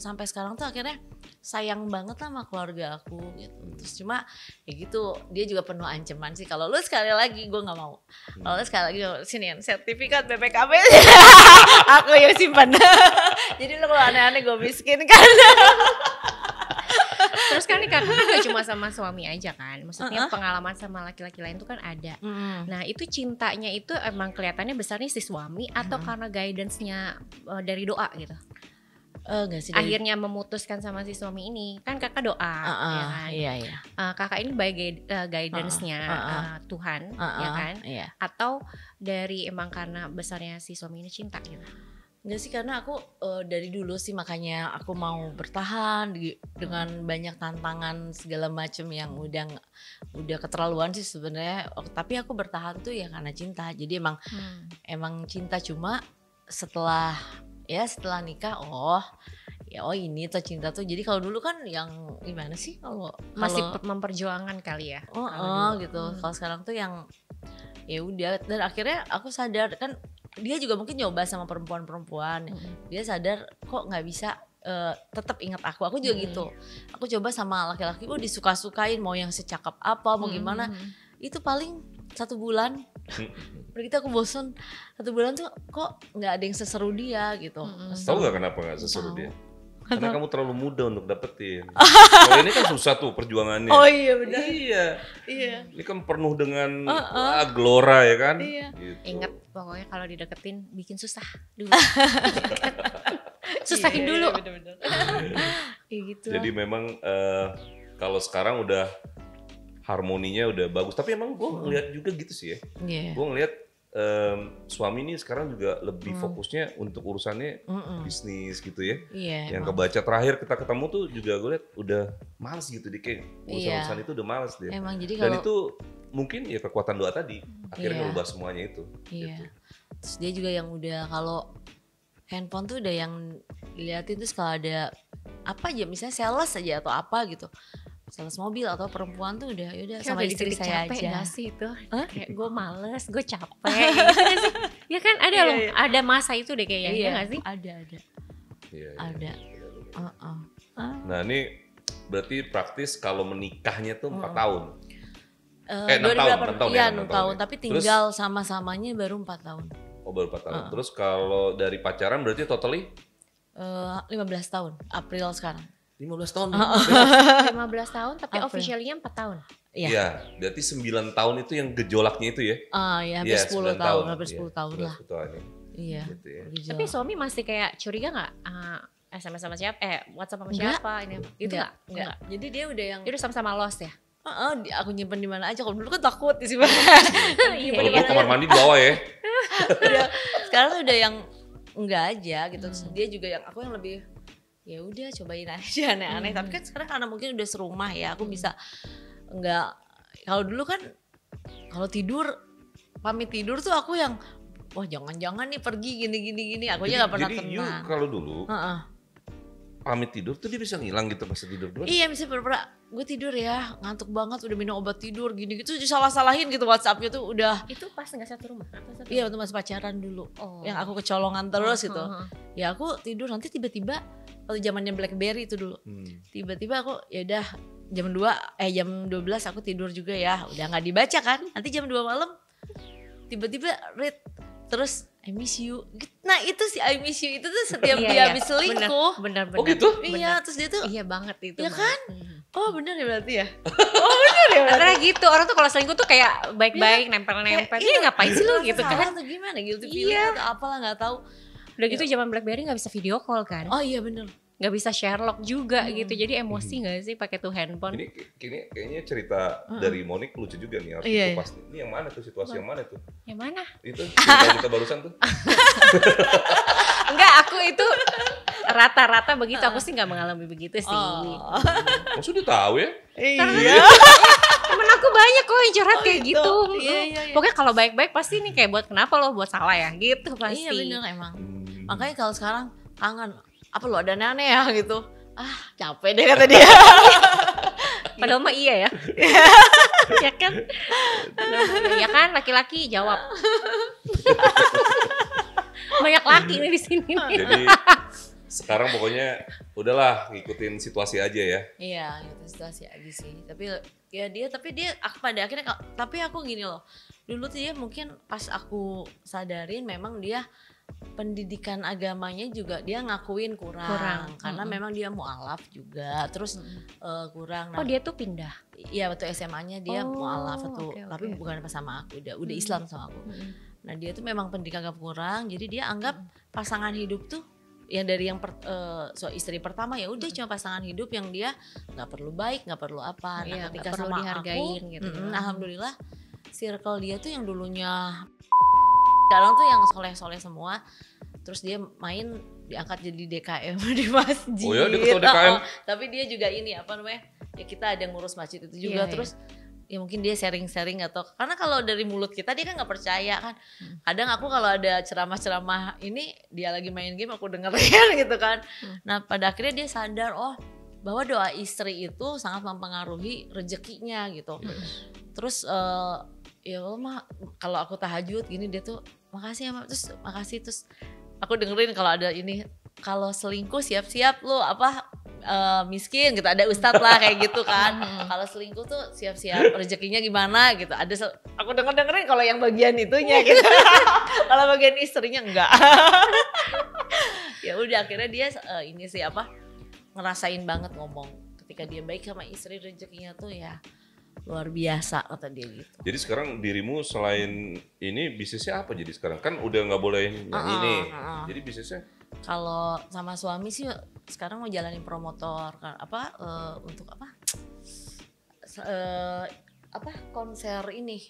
sampai sekarang tuh akhirnya sayang banget lah sama keluarga aku gitu. Terus cuma ya gitu, dia juga penuh ancaman sih. Kalau lu sekali lagi, gue gak mau. Kalau lu sekali lagi, sini kan sertifikat BPKB aku yang simpan. Jadi lu kalau aneh-aneh gue miskin kan. Terus kan nih kakak gak cuma sama suami aja kan, maksudnya pengalaman sama laki-laki lain tuh kan ada. Nah itu cintanya itu emang kelihatannya besarnya si suami atau karena guidance-nya dari doa gitu? Enggak sih. Akhirnya memutuskan sama si suami ini, kan kakak doa, ya kan? Iya. Kakak ini by guidance-nya Tuhan, ya kan? Iya. Atau dari emang karena besarnya si suami ini cinta gitu? Enggak sih, karena aku dari dulu sih makanya aku mau bertahan dengan banyak tantangan segala macam yang udah keterlaluan sih sebenarnya. Tapi aku bertahan tuh ya karena cinta. Jadi emang cinta, cuma setelah nikah ini tuh cinta tuh. Jadi kalau dulu kan yang gimana sih, kalau masih memperjuangkan kali ya. Gitu. Kalau sekarang tuh yang ya udah, dan akhirnya aku sadar kan dia juga mungkin nyoba sama perempuan-perempuan. Dia sadar kok nggak bisa tetap ingat aku juga gitu. Aku coba sama laki-laki, disuka-sukain, mau yang secakap apa, mau gimana. Itu paling 1 bulan. Begitu aku bosen 1 bulan tuh kok nggak ada yang seseru dia gitu. Tahu nggak kenapa nggak seseru dia? Karena kamu terlalu muda untuk dapetin. Kalau ini kan susah tuh perjuangannya. Oh iya benar. Iya. Ini kan penuh dengan gelora ya kan. Iya. Gitu. Ingat pokoknya kalau dideketin bikin susah dulu. Susahin dulu. Bener-bener. Gitu. Jadi memang kalau sekarang udah harmoninya udah bagus. Tapi emang gue ngeliat juga gitu sih ya. Yeah. Gue ngeliat suami ini sekarang juga lebih fokusnya untuk urusannya bisnis gitu ya. Yang kebaca terakhir kita ketemu tuh juga gue liat udah males gitu deh, kayak urusan itu udah males deh. Emang jadi dan itu mungkin ya kekuatan doa tadi akhirnya ngerubah semuanya itu. Iya. Gitu. Terus dia juga yang udah, kalau handphone tuh udah yang diliatin, terus kalau ada apa aja misalnya sales aja atau apa gitu, sales mobil atau perempuan tuh udah yaudah Kayak sama udah istri di titik saya capek aja. gak sih itu? Kayak gue males, gue capek gitu gak sih? Ya kan ada loh, ada masa itu deh kayaknya, ya gak sih? Ada. Iya. Ada. Nah ini berarti praktis kalau menikahnya tuh 4 tahun. 6 tahun. Iya 6 tahun, tapi tinggal sama-samanya baru 4 tahun. Oh baru 4 tahun. Terus kalau dari pacaran berarti totally? 15 tahun, April sekarang. 15 tahun. 15 tahun tapi April. officially-nya 4 tahun. Iya. Berarti 9 tahun itu yang gejolaknya itu ya? Iya, hampir 10 tahun, hampir 10 tahun lah. 10 tahun ya. Iya. Gitu ya. Gejolak. Tapi suami masih kayak curiga gak? SMS sama siapa? WhatsApp sama siapa? Ini itu enggak. Jadi dia udah yang Dia udah sama-sama lost ya? aku nyimpen di mana aja. Kalau dulu kan takut di sini. Kalau gue kamar mandi di bawah ya. Sekarang udah yang enggak aja gitu. Terus dia juga yang aku yang lebih ya udah cobain aja aneh-aneh. Tapi kan sekarang karena mungkin udah serumah ya, aku bisa enggak. Kalau dulu kan kalau tidur pamit tidur tuh aku yang wah jangan-jangan nih pergi gini. Aku aja nggak pernah Jadi tenang. kalau dulu pamit tidur tuh dia bisa ngilang gitu pas tidur dulu. Iya misalnya pernah gue tidur ya ngantuk banget udah minum obat tidur gini gitu salah-salahin gitu WhatsAppnya tuh udah. Itu pas nggak satu rumah? Atau satu Iya waktu masih pacaran dulu. Oh. Yang aku kecolongan terus gitu. Ya aku tidur nanti tiba-tiba waktu zamannya BlackBerry itu dulu. Tiba-tiba aku ya udah jam 12 aku tidur juga ya. Udah nggak dibaca kan. Nanti jam 2 malam tiba-tiba read terus I miss you. Nah itu si I miss you itu tuh setiap dia habis selingkuh. Bener. Oh gitu? Iya terus dia tuh Iya banget itu. ya kan? Oh bener ya berarti ya? Karena gitu orang tuh kalau selingkuh tuh kayak baik-baik nempel-nempel. Iya ngapain sih lu gitu kan? Atau gimana guilty feeling atau apalah nggak tahu. Udah gitu zaman BlackBerry nggak bisa video call kan? Oh iya bener. Nggak bisa Sherlock juga gitu. Jadi emosi nggak sih pakai tuh handphone? Ini kayaknya cerita dari Monik lucu juga nih. Harus Iya, dikupas nih. Ini yang mana tuh situasi yang mana tuh? Yang mana? Itu cerita kita barusan tuh. Enggak, aku itu rata-rata begitu. Aku sih nggak mengalami begitu sih. Maksudnya tahu ya? Iya. Temen aku banyak kok yang curhat kayak gitu. gitu. Iya. Pokoknya kalau baik-baik pasti nih kayak buat kenapa lo buat salah ya gitu pasti. Iya bener emang. Makanya kalau sekarang kangen apa lo ada aneh ya gitu. Capek deh kata dia. Padahal mah iya ya. Ya kan? Ya kan laki-laki jawab. Banyak laki nih di sini nih. Jadi sekarang pokoknya udahlah ngikutin situasi aja ya. Iya, gitu situasi aja sih. Tapi dia aku pada akhirnya tapi aku gini loh. Dulu tuh dia mungkin pas aku sadarin memang dia pendidikan agamanya juga dia ngakuin kurang. Karena memang dia mualaf juga. Terus kurang. Oh, dia tuh pindah. Iya, waktu SMA-nya dia mualaf tuh. Okay. Tapi bukan pas sama aku, udah Islam sama aku. Nah, dia tuh memang pendidikan agama kurang. Jadi dia anggap pasangan hidup tuh yang dari yang istri pertama ya udah cuma pasangan hidup yang dia nggak perlu baik, nggak perlu apa. Nah, ketika perlu sama dihargain aku, gitu. Alhamdulillah circle dia tuh yang dulunya sekarang tuh yang soleh-soleh semua. Terus dia main diangkat jadi DKM di masjid. Oh ya, dia ketua DKM. Tapi dia juga ini apa namanya? Ya kita ada ngurus masjid itu juga. Terus ya mungkin dia sharing-sharing atau karena kalau dari mulut kita dia kan nggak percaya kan. Kadang aku kalau ada ceramah-ceramah ini dia lagi main game aku dengerin gitu kan. Nah pada akhirnya dia sadar bahwa doa istri itu sangat mempengaruhi rezekinya gitu. Terus ya Allah mah kalau aku tahajud gini dia tuh makasih ya Mak. Terus makasih terus aku dengerin kalau ada ini kalau selingkuh siap-siap lo miskin gitu ada ustadz lah kayak gitu kan. Kalau selingkuh tuh siap-siap rezekinya gimana gitu. Aku dengerin kalau yang bagian itunya gitu. Kalau bagian istrinya enggak. Ya udah akhirnya dia ini sih ngerasain banget ngomong ketika dia baik sama istri rezekinya tuh ya luar biasa kata dia gitu. Jadi sekarang dirimu selain ini bisnisnya apa jadi sekarang? Kan udah nggak boleh nyanyi nih. Jadi bisnisnya? Kalau sama suami sih sekarang mau jalanin promotor untuk konser ini.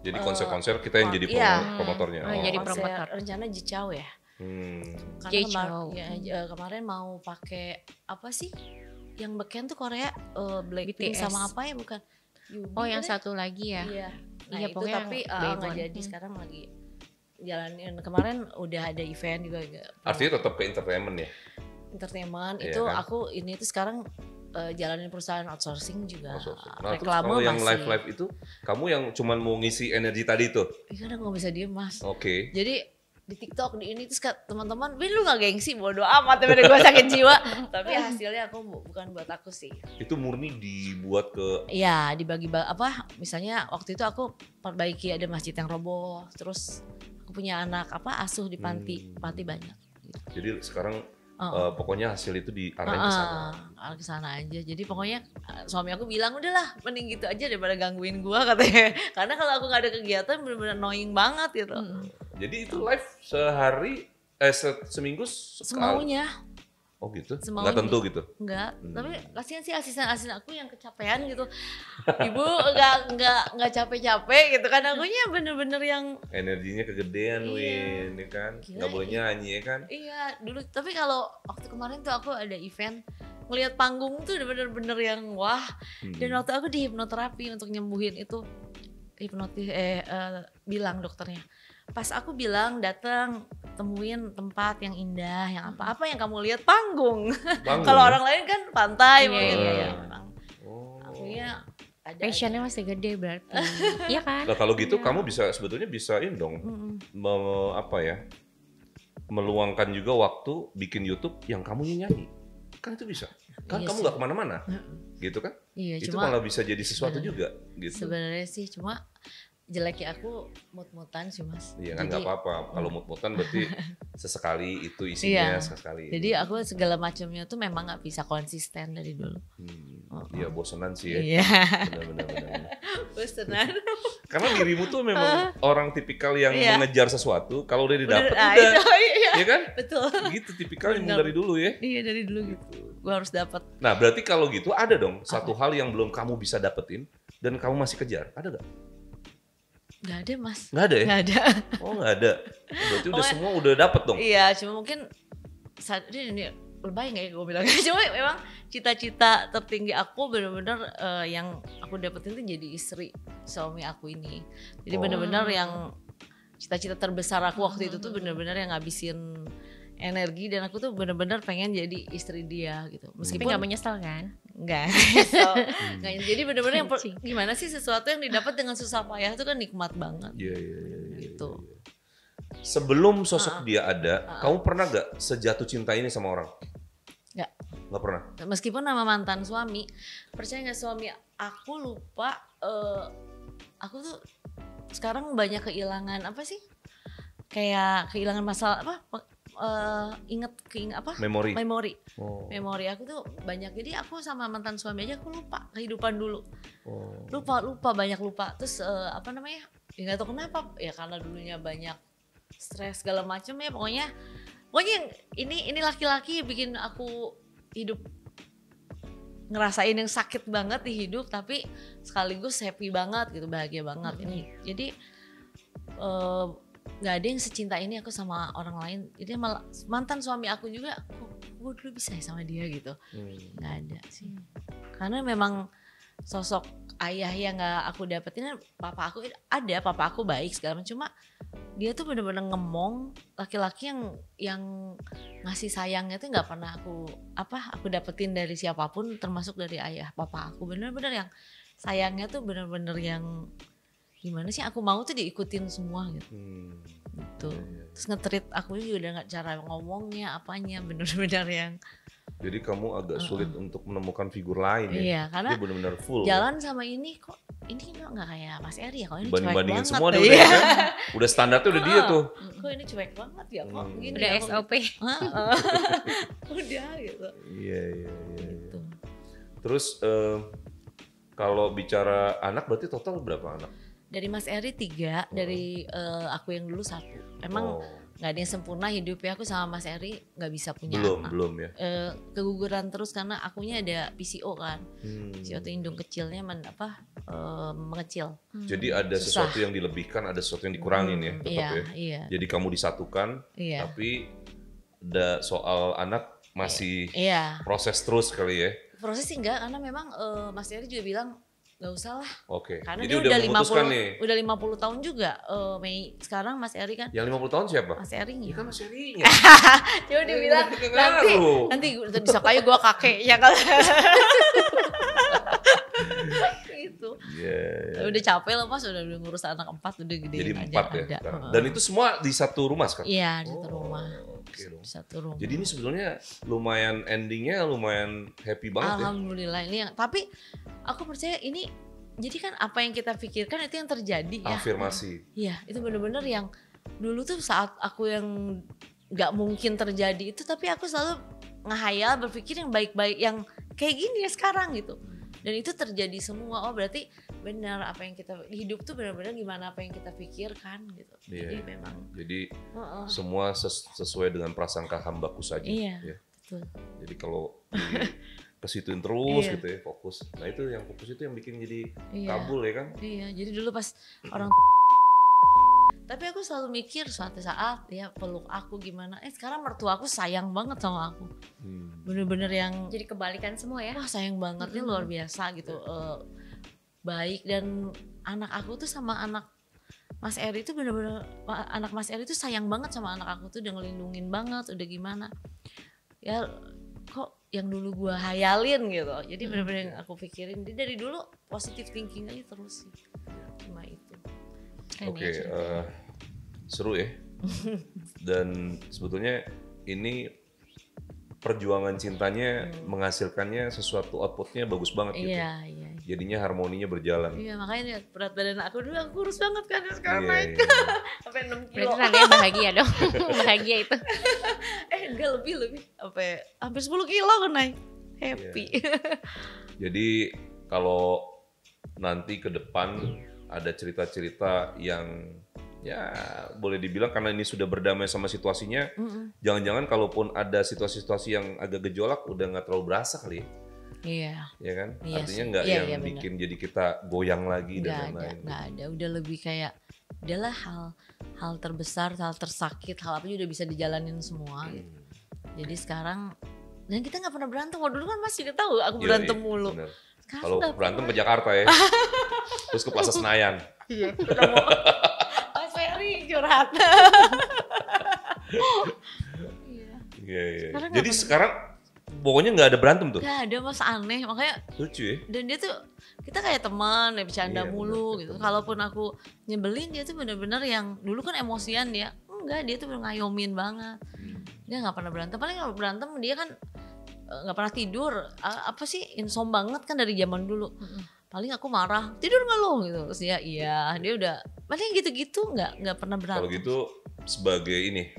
Jadi konser-konser kita yang jadi promotornya. Jadi konser promotor. rencana Jicau ya. Karena kemarin mau pakai apa sih? Yang beken tuh Korea Blackpink BTS. sama apa ya bukan? Oh yang satu lagi ya. Iya. Nah Iya, itu pokoknya tapi Baybon. nggak jadi sekarang lagi jalanin. Kemarin udah ada event juga. Artinya tetap ke entertainment ya? Entertainment Iya itu kan? aku ini tuh sekarang jalanin perusahaan outsourcing juga. Nah, reklame kalau yang masih. live itu, kamu yang cuman mau ngisi energi tadi tuh? Iya kadang nggak bisa diem Mas. Oke. Jadi di TikTok di ini terus teman-teman, "Bin lu nggak gengsi?" Bodo amat daripada gue sakit jiwa. Tapi hasilnya aku bukan buat aku sih. Itu murni dibuat ke. Iya dibagi apa? Misalnya waktu itu aku perbaiki ada masjid yang roboh. Terus aku punya anak asuh di panti banyak. Jadi sekarang pokoknya hasil itu diarahin ke sana. Ke sana aja. Jadi pokoknya suami aku bilang udahlah mending gitu aja daripada gangguin gua katanya. Karena kalau aku nggak ada kegiatan bener-bener annoying banget gitu. Jadi itu live sehari seminggu sekali. Semaunya. Oh gitu? Semaunya. Nggak tentu gitu? Enggak, tapi kasihan sih asisten aku yang kecapean gitu. Ibu nggak capek-capek gitu kan, akunya bener-bener yang energinya kegedean Win, ya kan? Nggak boleh nyanyi ya kan? Iya, dulu. Tapi kalau waktu kemarin tuh aku ada event, ngelihat panggung tuh bener-bener yang wah. Dan waktu aku di hipnoterapi untuk nyembuhin itu, bilang dokternya, pas aku bilang datang temuin tempat yang indah, yang apa yang kamu lihat panggung. Kalau orang lain kan pantai mungkin ya memang. Akunya ada passionnya masih gede berarti. Iya kan? Nah, kalau gitu kamu sebetulnya bisain dong meluangkan juga waktu bikin YouTube yang kamu nyanyi. Kan itu bisa. Kan kamu nggak kemana-mana, gitu kan? Iya, itu malah bisa jadi sesuatu juga, gitu. Sebenarnya sih cuma jeleknya aku mut-mutan sih Mas. Iya kan nggak apa-apa. Kalau mut-mutan berarti sesekali itu isinya sesekali. Jadi aku segala macamnya tuh memang nggak bisa konsisten dari dulu. Iya bosenan sih ya. Iya. Benar. Bosenan. Karena dirimu tuh memang orang tipikal yang mengejar sesuatu. Kalau udah didapat udah. Iya kan? Betul. Gitu tipikal yang dari dulu ya. Iya dari dulu gitu. Gua harus dapat. Nah berarti kalau gitu ada dong satu hal yang belum kamu bisa dapetin dan kamu masih kejar. Ada gak? Gak ada Mas. Gak ada ya? Gak ada. Oh gak ada. Berarti udah semua udah dapet dong? Iya cuma mungkin ini lebay gak ya gue bilang. Cuma memang cita-cita tertinggi aku benar-benar yang aku dapetin tuh jadi istri suami aku ini. Jadi benar-benar yang cita-cita terbesar aku waktu itu tuh benar-benar yang ngabisin energi dan aku tuh benar-benar pengen jadi istri dia gitu. Meskipun gak menyesal kan? Enggak. Jadi benar-benar yang gimana sih sesuatu yang didapat dengan susah payah itu kan nikmat banget. Iya. Gitu. Sebelum sosok dia ada, kamu pernah gak sejatuh cinta ini sama orang? Gak pernah? Meskipun nama mantan suami, percaya gak suami aku lupa, aku tuh sekarang banyak kehilangan apa sih? Kayak kehilangan masalah apa? Inget apa? Memori. Memori aku tuh banyak. Jadi aku sama mantan suami aja aku lupa kehidupan dulu. Lupa banyak lupa. Terus apa namanya? Ya nggak tahu kenapa. Ya karena dulunya banyak stres segala macam ya. Pokoknya ini laki-laki bikin aku hidup ngerasain yang sakit banget di hidup, tapi sekaligus happy banget gitu, bahagia banget ini. Jadi nggak ada yang secinta ini aku sama orang lain. Jadi malah mantan suami aku juga, gue dulu bisa sama dia gitu. Nggak ada sih. Karena memang sosok ayah yang nggak aku dapetin. Papa aku baik segala macam. Cuma dia tuh bener-bener ngemong, laki-laki yang ngasih sayangnya tuh nggak pernah aku dapetin dari siapapun, termasuk dari ayah papa aku. Bener-bener yang sayangnya tuh bener-bener yang gimana sih, aku mau tuh diikutin semua gitu. Gitu. Terus nge-treat aku juga udah nggak, cara ngomongnya apanya bener-bener yang. Jadi kamu agak sulit untuk menemukan figur lain ya? Iya, karena dia bener-bener full. Jalan sama ini kok ini nggak kayak Mas Eri ya, kok ini cuek banget. Semua udah kan? Udah standarnya udah dia tuh. Kok ini cuek banget ya, kok gini. Udah SOP. Udah gitu. Iya. Gitu. Terus kalau bicara anak berarti total berapa anak? Dari Mas Eri 3, dari aku yang dulu 1. Emang nggak ada yang sempurna hidupnya, aku sama Mas Eri nggak bisa punya anak. Belum ya. Keguguran terus karena akunya ada PCO kan. PCO itu indung kecilnya mengecil. Jadi ada sesuatu yang dilebihkan, ada sesuatu yang dikurangin ya, tetap ya. Iya. Jadi kamu disatukan, tapi ada soal anak masih proses terus kali ya. Proses sih enggak, karena memang Mas Eri juga bilang Gak usah lah. Oke. Karena Jadi dia udah memutuskan 50, nih. udah 50 tahun juga. Mei sekarang Mas Eri kan. Yang 50 tahun siapa? Mas Erinya. Kan Mas Erinya. Coba dibilang nanti disangkanya gue kakeknya kalau. Gitu. Yeah. Udah capek lah Mas, udah ngurus anak 4 udah gedein Jadi aja. 4 ya. Dan itu semua di satu rumah sekarang? Iya, di satu rumah. Oke dong. Di satu rumah. Jadi ini sebetulnya lumayan endingnya lumayan happy banget. Alhamdulillah ini yang, tapi aku percaya ini jadi kan apa yang kita pikirkan itu yang terjadi ya. Afirmasi. Iya, itu bener-bener yang dulu tuh saat aku yang nggak mungkin terjadi itu, tapi aku selalu ngehayal berpikir yang baik-baik yang kayak gini ya sekarang gitu. Dan itu terjadi semua. Oh berarti benar apa yang kita hidup tuh benar-benar gimana apa yang kita pikirkan gitu. Iya, Jadi memang. Jadi semua sesuai dengan prasangka hambaku saja. Iya. Ya. Betul. Jadi kalau kesituin terus gitu ya fokus. Nah itu yang fokus itu yang bikin jadi kabul ya kan? Iya. Jadi dulu pas orang tapi aku selalu mikir suatu saat ya peluk aku gimana. Sekarang mertua aku sayang banget sama aku. Bener-bener yang jadi kebalikan semua ya. Wah sayang banget nih luar biasa gitu. Baik dan anak aku tuh sama anak Mas Eri itu bener-bener anak Mas Eri itu sayang banget sama anak aku tuh udah ngelindungin banget udah gimana. Ya kok yang dulu gua hayalin gitu. Jadi bener-bener yang aku pikirin dari dulu positive thinking aja terus sih. Cuma itu. Oke, seru ya. Dan sebetulnya ini perjuangan cintanya menghasilkannya sesuatu outputnya bagus banget gitu. Iya, iya. Jadinya harmoninya berjalan. Iya, makanya berat badan aku dulu aku kurus banget kan sekarang naik. Sampai 6 kilo. Berarti tandanya bahagia dong. Bahagia itu. Enggak lebih. Sampai hampir 10 kilo aku naik. Happy. Jadi kalau nanti ke depan ada cerita-cerita yang ya boleh dibilang karena ini sudah berdamai sama situasinya, jangan-jangan kalaupun ada situasi-situasi yang agak gejolak udah nggak terlalu berasa kali ya. Iya. Ya kan? Iya artinya sih. nggak Iya, yang iya, bikin jadi kita goyang lagi Nggak dan ada, lain-lain. nggak ada. Udah lebih kayak udahlah hal terbesar, hal tersakit, hal apa juga udah bisa dijalanin semua. Gitu. Jadi sekarang dan kita nggak pernah berantem. Kalau dulu kan Mas juga tahu aku berantem mulu. Kalau berantem ke Jakarta ya, terus ke Plaza Senayan. Iya. Ketemu Mas Ferry curhat. Iya. Jadi sekarang pokoknya nggak ada berantem tuh. Gak ada Mas, aneh makanya. Lucu ya. Dan dia tuh kita kayak teman, ya bercanda mulu gitu. Kalaupun aku nyebelin dia tuh bener-bener yang dulu kan emosian dia. Enggak, dia tuh ngayomin banget. Dia nggak pernah berantem. Paling kalau berantem dia kan nggak pernah tidur. Apa sih insom banget kan dari zaman dulu. Paling aku marah, tidur nggak lo gitu. Terus dia dia udah paling gitu-gitu nggak pernah berantem. Kalau gitu sebagai ini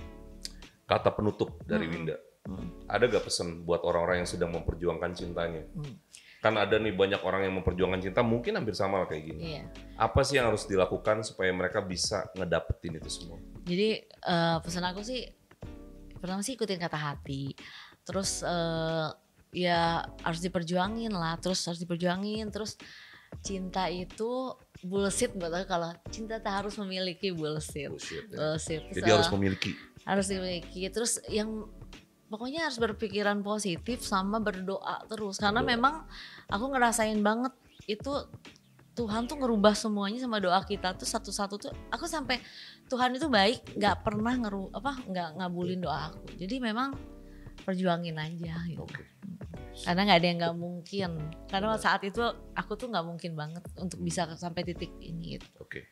kata penutup dari Winda. Ada gak pesan buat orang-orang yang sedang memperjuangkan cintanya? Kan ada nih banyak orang yang memperjuangkan cinta mungkin hampir sama kayak gini. Iya. Apa sih yang harus dilakukan supaya mereka bisa ngedapetin itu semua? Jadi pesan aku sih pertama sih ikutin kata hati. Terus ya harus diperjuangin lah. Terus cinta itu bullshit buat aku. Kalau cinta tak harus memiliki bullshit. Bullshit. Jadi harus memiliki. Harus dimiliki. Terus yang pokoknya harus berpikiran positif sama berdoa terus. Karena memang aku ngerasain banget itu Tuhan tuh ngerubah semuanya sama doa kita tuh satu-satu tuh. Aku sampai Tuhan itu baik, nggak pernah nggak ngabulin doa aku. Jadi memang perjuangin aja gitu. Karena nggak ada yang nggak mungkin. Karena saat itu aku tuh nggak mungkin banget untuk bisa sampai titik ini. Gitu. Oke.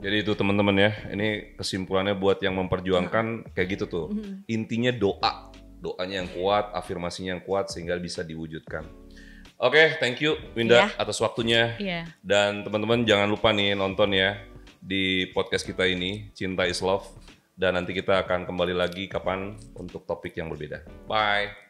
Jadi itu teman-teman ya. Ini kesimpulannya buat yang memperjuangkan kayak gitu tuh. Intinya doa. Doanya yang kuat, afirmasinya yang kuat sehingga bisa diwujudkan. Oke, thank you Winda atas waktunya. Dan teman-teman jangan lupa nih nonton ya di podcast kita ini Cinta is Love. Dan nanti kita akan kembali lagi kapan untuk topik yang berbeda. Bye.